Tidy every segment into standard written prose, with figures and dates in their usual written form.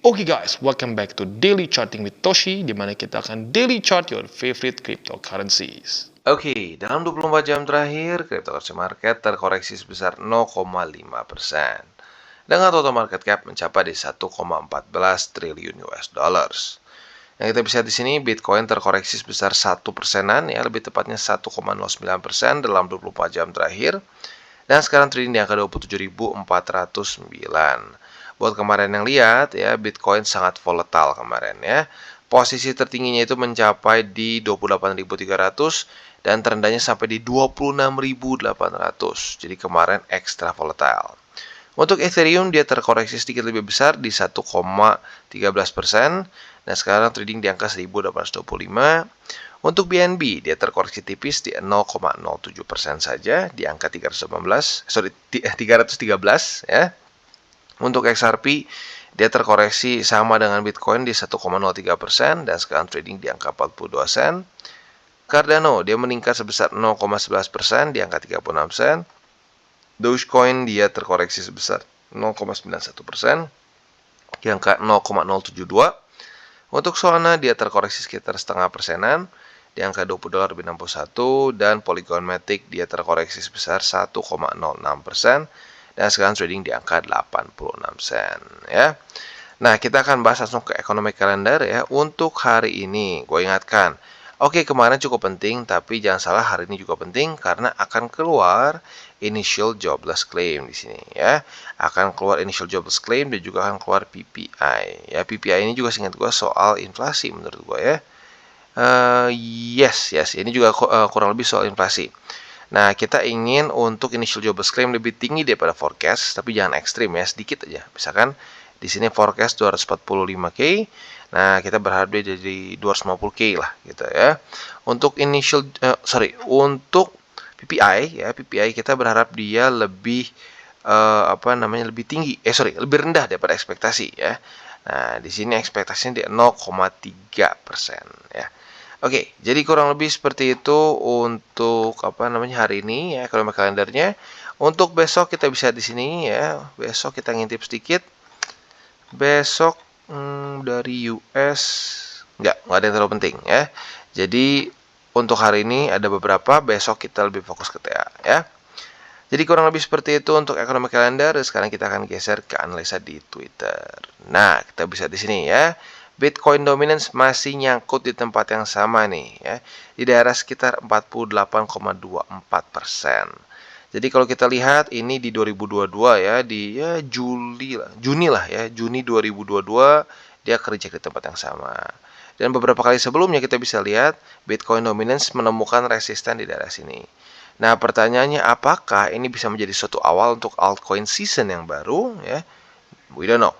Oke guys, welcome back to Daily Charting with Toshi, di mana kita akan daily chart your favorite cryptocurrencies. Oke, dalam 24 jam terakhir, cryptocurrency market terkoreksi sebesar 0,5%. Dengan total market cap mencapai di 1,14 triliun US dollars. Yang kita bisa di sini, Bitcoin terkoreksi sebesar 1%-an, ya, lebih tepatnya 1,09% dalam 24 jam terakhir. Dan sekarang trading di angka 27.409. Buat kemarin yang lihat ya, Bitcoin sangat volatile kemarin ya. Posisi tertingginya itu mencapai di 28.300 dan terendahnya sampai di 26.800. Jadi kemarin ekstra volatile. Untuk Ethereum dia terkoreksi sedikit lebih besar di 1,13% dan sekarang trading di angka 1.825. Untuk BNB dia terkoreksi tipis di 0,07% saja di angka 313 ya. Untuk XRP dia terkoreksi sama dengan Bitcoin di 1,03% dan sekarang trading di angka 42 sen. Cardano dia meningkat sebesar 0,11% di angka 36 sen. Dogecoin dia terkoreksi sebesar 0,91% di angka 0,072. Untuk Solana dia terkoreksi sekitar setengah persenan di angka $20.61 dan Polygon Matic dia terkoreksi sebesar 1,06% dan sekarang trading di angka 86 sen ya. Nah, kita akan bahas langsung ke economic calendar ya. Untuk hari ini, gue ingatkan, oke, kemarin cukup penting, tapi jangan salah hari ini juga penting karena akan keluar initial jobless claim di sini ya. Akan keluar initial jobless claim dan juga akan keluar PPI ya. PPI ini juga seingat gue soal inflasi menurut gue ya. Yes, ini juga kurang lebih soal inflasi. Nah, kita ingin untuk initial jobless claim lebih tinggi daripada forecast, tapi jangan ekstrim ya, sedikit aja. Misalkan di sini forecast 245K, nah kita berharap dia jadi 250K lah gitu ya. Untuk untuk PPI ya, PPI kita berharap dia lebih lebih tinggi, lebih rendah daripada ekspektasi ya. Nah, di sini ekspektasinya di 0,3% ya. Oke, jadi kurang lebih seperti itu untuk hari ini ya, kalau kalendernya. Untuk besok kita bisa di sini ya. Besok kita ngintip sedikit. Besok dari US nggak ada yang terlalu penting ya. Jadi untuk hari ini ada beberapa, besok kita lebih fokus ke TA ya. Jadi kurang lebih seperti itu untuk ekonomi kalender. Sekarang kita akan geser ke analisa di Twitter. Nah, kita bisa di sini ya. Bitcoin dominance masih nyangkut di tempat yang sama nih ya, di daerah sekitar 48,24%. Jadi kalau kita lihat ini di 2022 ya, di Juni 2022 dia kerja di tempat yang sama. Dan beberapa kali sebelumnya kita bisa lihat Bitcoin dominance menemukan resisten di daerah sini. Nah, pertanyaannya apakah ini bisa menjadi suatu awal untuk altcoin season yang baru ya? We don't know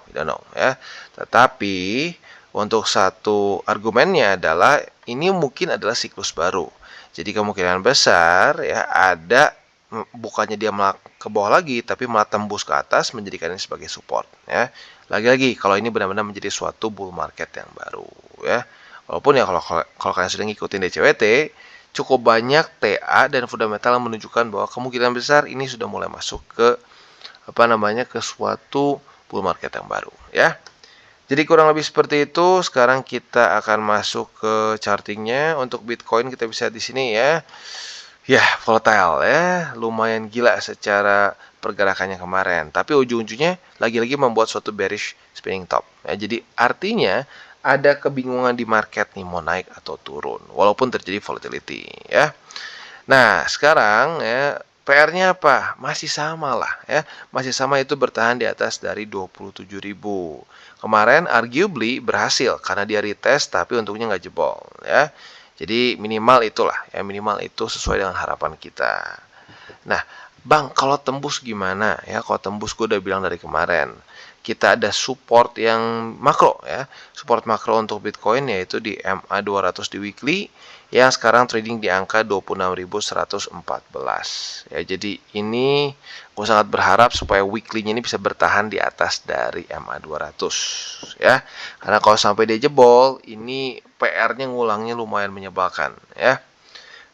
ya. Tetapi untuk satu argumennya adalah ini mungkin adalah siklus baru. Jadi kemungkinan besar ya ada bukannya dia ke bawah lagi tapi malah tembus ke atas menjadikan ini sebagai support ya. Lagi-lagi kalau ini benar-benar menjadi suatu bull market yang baru ya. Walaupun ya kalau kalian sudah ngikutin DCWT cukup banyak TA dan fundamental yang menunjukkan bahwa kemungkinan besar ini sudah mulai masuk ke ke suatu bull market yang baru ya. Jadi kurang lebih seperti itu. Sekarang kita akan masuk ke chartingnya. Untuk Bitcoin kita bisa di sini ya. Ya, volatile ya. Lumayan gila secara pergerakannya kemarin. Tapi ujung-ujungnya lagi-lagi membuat suatu bearish spinning top. Ya, jadi artinya ada kebingungan di market nih mau naik atau turun. Walaupun terjadi volatility ya. Nah, sekarang ya PR-nya apa? Masih sama lah ya. Masih sama, itu bertahan di atas dari 27.000. Kemarin arguably berhasil karena dia retest tapi untungnya nggak jebol ya. Jadi minimal itulah ya, minimal itu sesuai dengan harapan kita. Nah, Bang, kalau tembus gimana ya? Kalau tembus gue udah bilang dari kemarin. Kita ada support yang makro ya. Support makro untuk Bitcoin yaitu di MA200 di weekly yang sekarang trading di angka 26.114 ya. Jadi ini gue sangat berharap supaya weekly-nya ini bisa bertahan di atas dari MA200 ya. Karena kalau sampai dia jebol, ini PR-nya ngulangnya lumayan menyebalkan ya.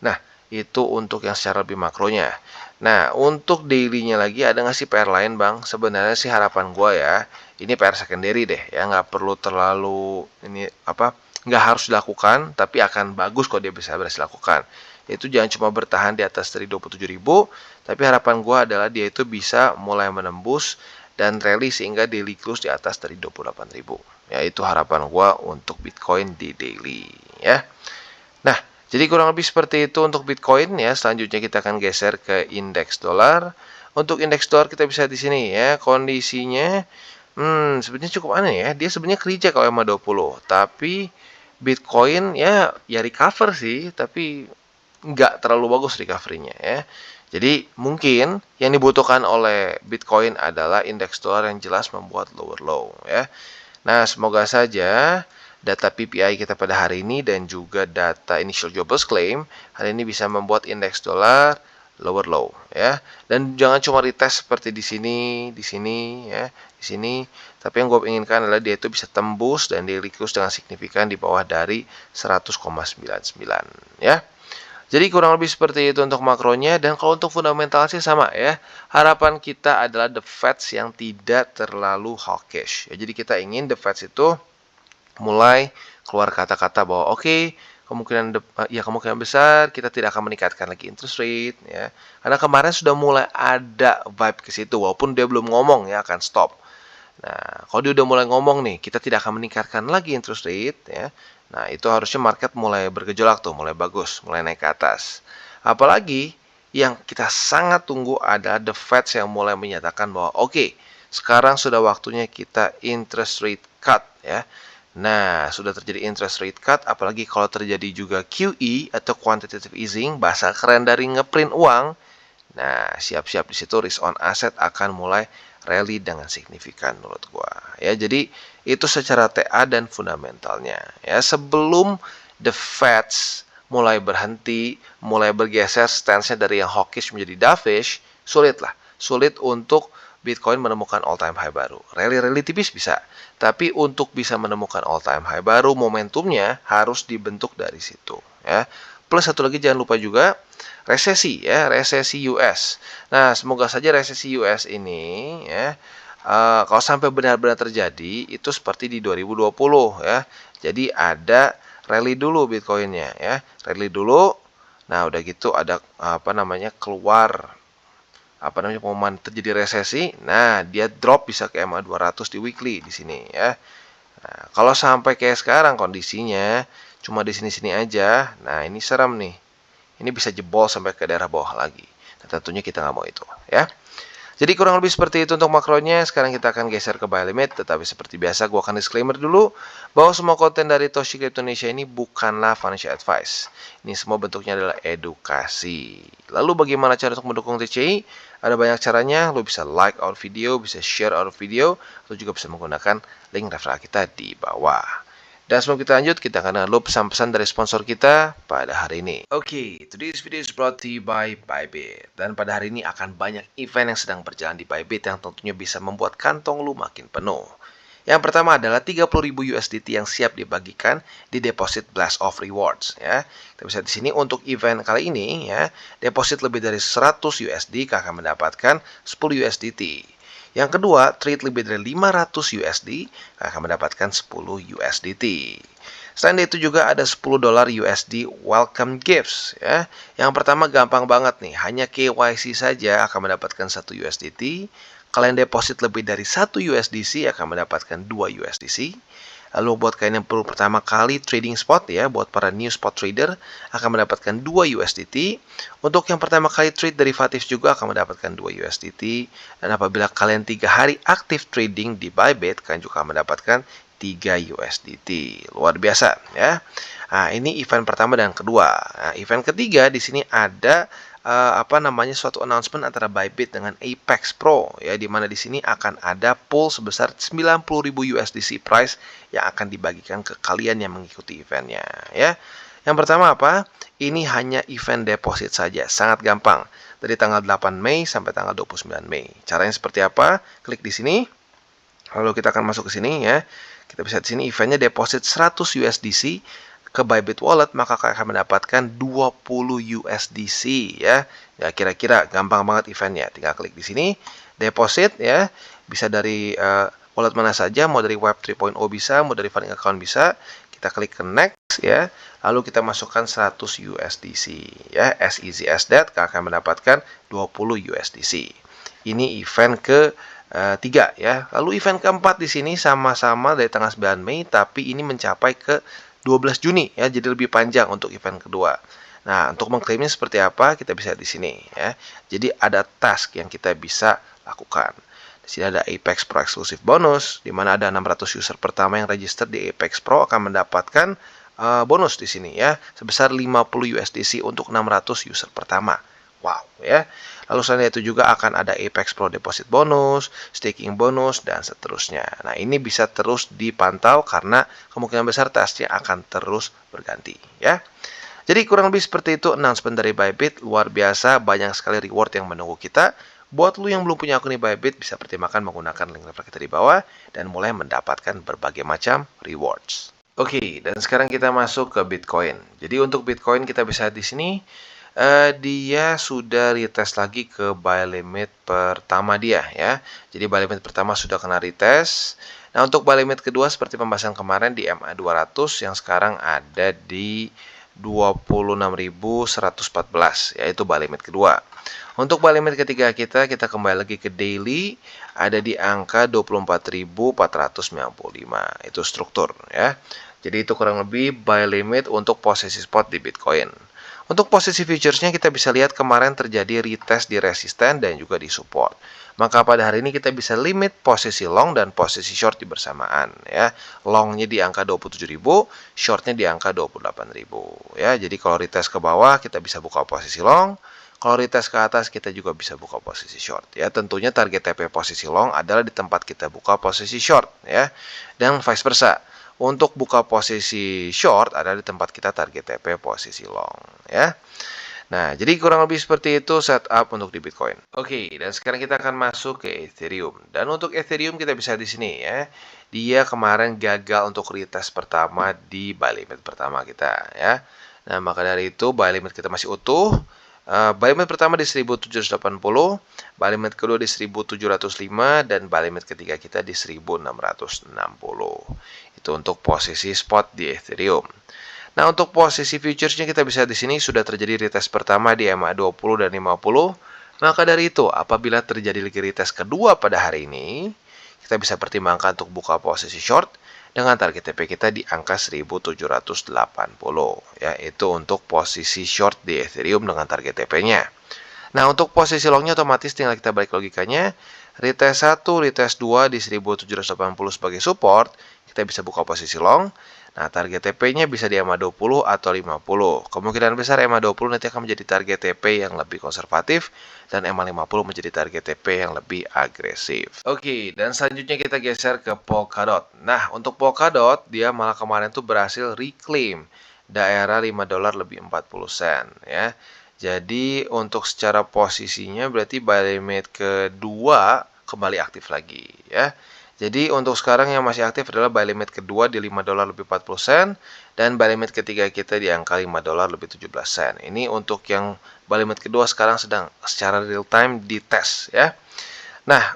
Nah, itu untuk yang secara lebih makronya. Nah, untuk daily-nya lagi ada nggak sih PR lain, Bang? Sebenarnya sih harapan gua ya, ini PR secondary deh ya, nggak perlu terlalu ini apa, nggak harus dilakukan, tapi akan bagus kalau dia bisa berhasil lakukan. Itu jangan cuma bertahan di atas dari 27.000, tapi harapan gua adalah dia itu bisa mulai menembus dan rally sehingga daily close di atas dari 28.000. Ya, itu harapan gua untuk Bitcoin di daily ya. Nah, jadi kurang lebih seperti itu untuk Bitcoin ya. Selanjutnya kita akan geser ke indeks dolar. Untuk indeks dolar kita bisa di sini ya. Kondisinya sebenarnya cukup aneh ya. Dia sebenarnya kerja kalau MA20, tapi Bitcoin ya recover sih, tapi nggak terlalu bagus recovery-nya ya. Jadi mungkin yang dibutuhkan oleh Bitcoin adalah indeks dolar yang jelas membuat lower low ya. Nah, semoga saja data PPI kita pada hari ini dan juga data initial jobless claim hari ini bisa membuat indeks dolar lower low ya. Dan jangan cuma retest seperti di sini ya, di sini. Tapi yang gue inginkan adalah dia itu bisa tembus dan daily close dengan signifikan di bawah dari 100,99 ya. Jadi kurang lebih seperti itu untuk makronya, dan kalau untuk fundamental sih sama ya. Harapan kita adalah the Feds yang tidak terlalu hawkish. Ya, jadi kita ingin the Feds itu mulai keluar kata-kata bahwa oke, kemungkinan besar kita tidak akan meningkatkan lagi interest rate ya. Karena kemarin sudah mulai ada vibe ke situ walaupun dia belum ngomong ya akan stop. Nah, kalau dia udah mulai ngomong nih, kita tidak akan meningkatkan lagi interest rate ya. Nah, itu harusnya market mulai bergejolak tuh, mulai bagus, mulai naik ke atas. Apalagi yang kita sangat tunggu adalah the Fed yang mulai menyatakan bahwa oke, sekarang sudah waktunya kita interest rate cut ya. Nah, sudah terjadi interest rate cut, apalagi kalau terjadi juga QE atau quantitative easing, bahasa keren dari ngeprint uang. Nah, siap-siap di situ risk on asset akan mulai rally dengan signifikan menurut gua. Ya, jadi itu secara TA dan fundamentalnya. Ya, sebelum the Feds mulai berhenti, mulai bergeser stance-nya dari yang hawkish menjadi dovish, sulit untuk Bitcoin menemukan all time high baru. Rally tipis bisa, tapi untuk bisa menemukan all time high baru, momentumnya harus dibentuk dari situ. Ya. Plus satu lagi jangan lupa juga resesi ya, resesi US. Nah, semoga saja resesi US ini ya kalau sampai benar-benar terjadi itu seperti di 2020 ya. Jadi ada rally dulu Bitcoinnya ya, rally dulu. Nah, udah gitu ada keluar pengumuman terjadi resesi. Nah, dia drop bisa ke MA 200 di weekly di sini ya. Nah, kalau sampai kayak sekarang kondisinya cuma di sini-sini aja, nah ini serem nih. Ini bisa jebol sampai ke daerah bawah lagi. Nah, tentunya kita nggak mau itu ya. Jadi kurang lebih seperti itu untuk makronya. Sekarang kita akan geser ke buy limit. Tetapi seperti biasa gue akan disclaimer dulu bahwa semua konten dari Toshi Crypto Indonesia ini bukanlah financial advice. Ini semua bentuknya adalah edukasi. Lalu bagaimana cara untuk mendukung TCI? Ada banyak caranya. Lo bisa like our video, bisa share our video, atau juga bisa menggunakan link referral kita di bawah. Dan sebelum kita lanjut, kita akan dengar dulu pesan-pesan dari sponsor kita pada hari ini. Oke, today's video is brought to you by Bybit. Dan pada hari ini akan banyak event yang sedang berjalan di Bybit yang tentunya bisa membuat kantong lu makin penuh. Yang pertama adalah 30.000 USDT yang siap dibagikan di Deposit Blast Off Rewards ya. Kita bisa di sini untuk event kali ini ya, deposit lebih dari 100 USD akan mendapatkan 10 USDT. Yang kedua, trade lebih dari 500 USD akan mendapatkan 10 USDT. Selain itu juga ada 10 dolar USD welcome gifts ya. Yang pertama gampang banget nih, hanya KYC saja akan mendapatkan 1 USDT. Kalian deposit lebih dari 1 USDC akan mendapatkan 2 USDC. Lalu buat kalian yang perlu pertama kali trading spot ya, buat para new spot trader akan mendapatkan 2 USDT. Untuk yang pertama kali trade derivatif juga akan mendapatkan 2 USDT. Dan apabila kalian 3 hari aktif trading di Bybit, kalian juga akan mendapatkan 3 USDT. Luar biasa ya. Nah, ini event pertama dan kedua. Nah, event ketiga di sini ada suatu announcement antara Bybit dengan Apex Pro ya, di mana di sini akan ada pool sebesar 90.000 USDC price yang akan dibagikan ke kalian yang mengikuti eventnya ya. Yang pertama apa? Ini hanya event deposit saja, sangat gampang. Dari tanggal 8 Mei sampai tanggal 29 Mei. Caranya seperti apa? Klik di sini. Lalu kita akan masuk ke sini ya. Kita bisa di sini eventnya deposit 100 USDC. ke Bybit Wallet, maka kakak akan mendapatkan 20 USDC ya. Ya, kira-kira gampang banget eventnya. Tinggal klik di sini, deposit ya. Bisa dari wallet mana saja, mau dari Web 3.0 bisa, mau dari funding account bisa. Kita klik ke next ya. Lalu kita masukkan 100 USDC ya. As easy as that, kakak akan mendapatkan 20 USDC. Ini event ke 3 ya. Lalu event keempat di sini sama-sama dari tanggal 9 Mei, tapi ini mencapai ke 12 Juni ya, jadi lebih panjang untuk event kedua. Nah, untuk mengklaimnya seperti apa? Kita bisa di sini ya. Jadi ada task yang kita bisa lakukan. Di sini ada Apex Pro Exclusive Bonus, di mana ada 600 user pertama yang register di Apex Pro akan mendapatkan bonus di sini ya, sebesar 50 USDC untuk 600 user pertama. Wow ya. Lalu selain itu juga akan ada Apex Pro Deposit bonus, staking bonus, dan seterusnya. Nah, ini bisa terus dipantau karena kemungkinan besar tasknya akan terus berganti ya. Jadi kurang lebih seperti itu announcement dari Bybit. Luar biasa, banyak sekali reward yang menunggu kita. Buat lu yang belum punya akun di Bybit, bisa pertimbangkan menggunakan link referral kita di bawah dan mulai mendapatkan berbagai macam rewards. Oke, dan sekarang kita masuk ke Bitcoin. Jadi untuk Bitcoin kita bisa di sini dia sudah retest lagi ke buy limit pertama dia ya. Jadi buy limit pertama sudah kena retest. Nah, untuk buy limit kedua seperti pembahasan kemarin di MA 200 yang sekarang ada di 26.114, yaitu buy limit kedua. Untuk buy limit ketiga kita kembali lagi ke daily, ada di angka 24.495. Itu struktur ya. Jadi itu kurang lebih buy limit untuk posisi spot di Bitcoin. Untuk posisi futuresnya kita bisa lihat kemarin terjadi retest di resisten dan juga di support. Maka pada hari ini kita bisa limit posisi long dan posisi short di bersamaan ya. Longnya di angka 27.000, shortnya di angka 28.000 ya. Jadi kalau retest ke bawah kita bisa buka posisi long. Kalau retest ke atas kita juga bisa buka posisi short ya. Tentunya target TP posisi long adalah di tempat kita buka posisi short ya. Dan vice versa. Untuk buka posisi short ada di tempat kita target TP posisi long ya. Nah, jadi kurang lebih seperti itu setup untuk di Bitcoin. Oke, dan sekarang kita akan masuk ke Ethereum. Dan untuk Ethereum kita bisa di sini ya. Dia kemarin gagal untuk retest pertama di buy limit pertama kita ya. Nah, maka dari itu buy limit kita masih utuh. Buy limit pertama di 1780, buy limit kedua di 1705, dan buy limit ketiga kita di 1660. Itu untuk posisi spot di Ethereum. Nah, untuk posisi futuresnya kita bisa di sini sudah terjadi retest pertama di EMA 20 dan 50. Maka dari itu, apabila terjadi lagi retest kedua pada hari ini, kita bisa pertimbangkan untuk buka posisi short dengan target TP kita di angka 1780 ya, itu untuk posisi short di Ethereum dengan target TP-nya. Nah, untuk posisi longnya otomatis tinggal kita balik logikanya. Retest 1, retest 2 di 1780 sebagai support, kita bisa buka posisi long. Nah, target TP-nya bisa di EMA 20 atau 50. Kemungkinan besar EMA 20 nanti akan menjadi target TP yang lebih konservatif dan EMA 50 menjadi target TP yang lebih agresif. Oke, dan selanjutnya kita geser ke Polkadot. Nah, untuk Polkadot dia malah kemarin tuh berhasil reclaim daerah 5 dolar lebih 40 sen ya. Jadi untuk secara posisinya berarti buy limit kedua kembali aktif lagi ya. Jadi untuk sekarang yang masih aktif adalah buy limit kedua di 5 dolar lebih 40 sen dan buy limit ketiga kita di angka 5 dolar lebih 17 sen. Ini untuk yang buy limit kedua sekarang sedang secara real time dites ya. Nah,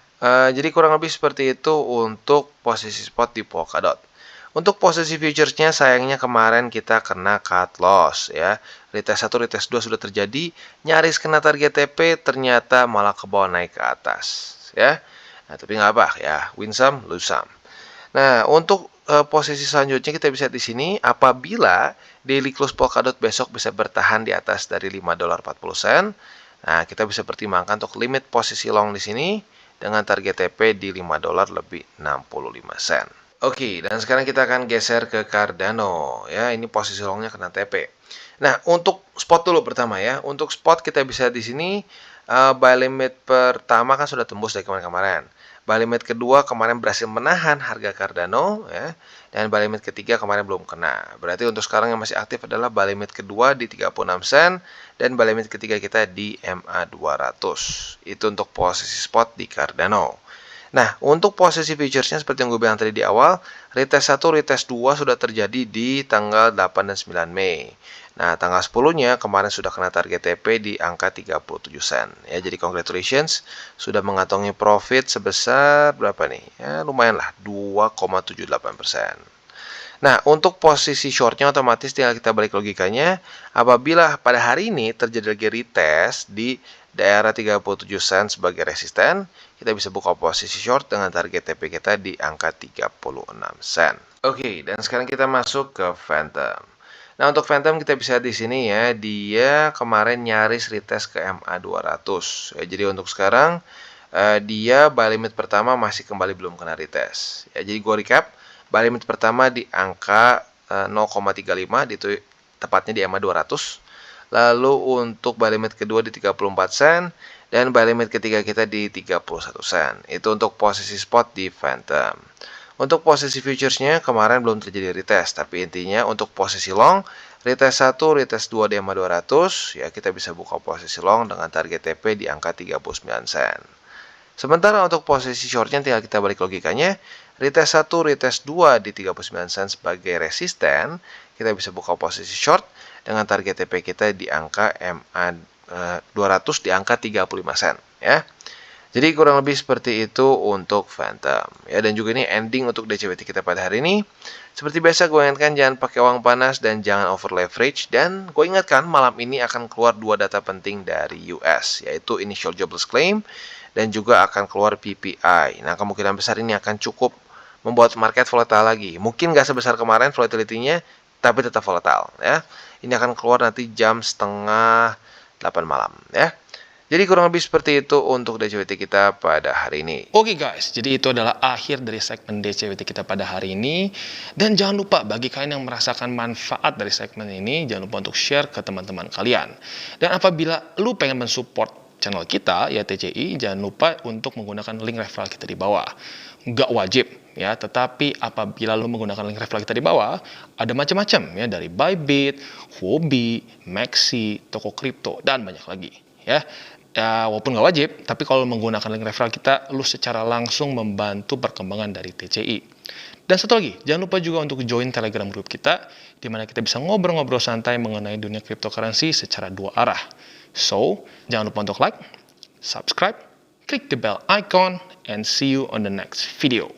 jadi kurang lebih seperti itu untuk posisi spot di Polkadot. Untuk posisi futuresnya sayangnya kemarin kita kena cut loss ya. Retest 1, retest 2 sudah terjadi, nyaris kena target TP, ternyata malah ke bawah naik ke atas ya. Nah, tapi nggak apa ya, win some, lose some. Nah, untuk posisi selanjutnya kita bisa di sini apabila daily close Polkadot besok bisa bertahan di atas dari 5 dolar 40 sen. Nah, kita bisa pertimbangkan untuk limit posisi long di sini dengan target TP di 5 dolar lebih 65 sen. Oke, dan sekarang kita akan geser ke Cardano ya. Ini posisi longnya kena TP. Nah, untuk spot dulu pertama ya. Untuk spot kita bisa di sini buy limit pertama kan sudah tembus dari kemarin-kemarin. Buy limit kedua kemarin berhasil menahan harga Cardano ya. Dan buy limit ketiga kemarin belum kena. Berarti untuk sekarang yang masih aktif adalah buy limit kedua di 36 sen dan buy limit ketiga kita di MA 200. Itu untuk posisi spot di Cardano. Nah, untuk posisi futuresnya seperti yang gue bilang tadi di awal, retest 1, retest 2 sudah terjadi di tanggal 8 dan 9 Mei. Nah, tanggal 10-nya kemarin sudah kena target TP di angka 37 sen. Ya, jadi congratulations, sudah mengantongi profit sebesar berapa nih? Ya, lumayan lah, 2,78%. Nah, untuk posisi shortnya otomatis tinggal kita balik logikanya. Apabila pada hari ini terjadi lagi retest di daerah 37 sen sebagai resisten, kita bisa buka posisi short dengan target TP kita di angka 36 sen. Oke, dan sekarang kita masuk ke Phantom. Nah, untuk Phantom kita bisa di sini ya, dia kemarin nyaris retest ke MA 200. Ya, jadi untuk sekarang dia buy limit pertama masih kembali belum kena retest. Ya, jadi gue recap, buy limit pertama di angka 0,35, itu tepatnya di EMA 200. Lalu untuk buy limit kedua di 34 sen dan buy limit ketiga kita di 31 sen. Itu untuk posisi spot di Phantom. Untuk posisi futuresnya kemarin belum terjadi retest, tapi intinya untuk posisi long, retest 1, retest 2 di EMA 200, ya kita bisa buka posisi long dengan target TP di angka 39 sen. Sementara untuk posisi shortnya tinggal kita balik logikanya, retest 1, retest 2 di 39 sen sebagai resisten, kita bisa buka posisi short dengan target TP kita di angka MA 200 di angka 35 sen ya. Jadi kurang lebih seperti itu untuk Phantom ya, dan juga ini ending untuk DCWT kita pada hari ini. Seperti biasa gue ingatkan jangan pakai uang panas dan jangan over leverage, dan gue ingatkan malam ini akan keluar dua data penting dari US, yaitu Initial Jobless Claim dan juga akan keluar PPI. Nah, kemungkinan besar ini akan cukup membuat market volatile lagi. Mungkin nggak sebesar kemarin volatility-nya, tapi tetap volatile ya. Ini akan keluar nanti jam setengah 8 malam ya. Jadi kurang lebih seperti itu untuk DCWT kita pada hari ini. Oke guys, jadi itu adalah akhir dari segmen DCWT kita pada hari ini. Dan jangan lupa bagi kalian yang merasakan manfaat dari segmen ini, jangan lupa untuk share ke teman-teman kalian. Dan apabila lu pengen mensupport channel kita, ya TCI, jangan lupa untuk menggunakan link referral kita di bawah. Nggak wajib ya, tetapi apabila lu menggunakan link referral kita di bawah, ada macam-macam ya, dari Bybit, Huobi, Maxi, toko kripto, dan banyak lagi ya. Ya, walaupun nggak wajib, tapi kalau menggunakan link referral kita, lu secara langsung membantu perkembangan dari TCI. Dan satu lagi, jangan lupa juga untuk join Telegram group kita, di mana kita bisa ngobrol-ngobrol santai mengenai dunia cryptocurrency secara dua arah. So, jangan lupa untuk like, subscribe, klik the bell icon, and see you on the next video.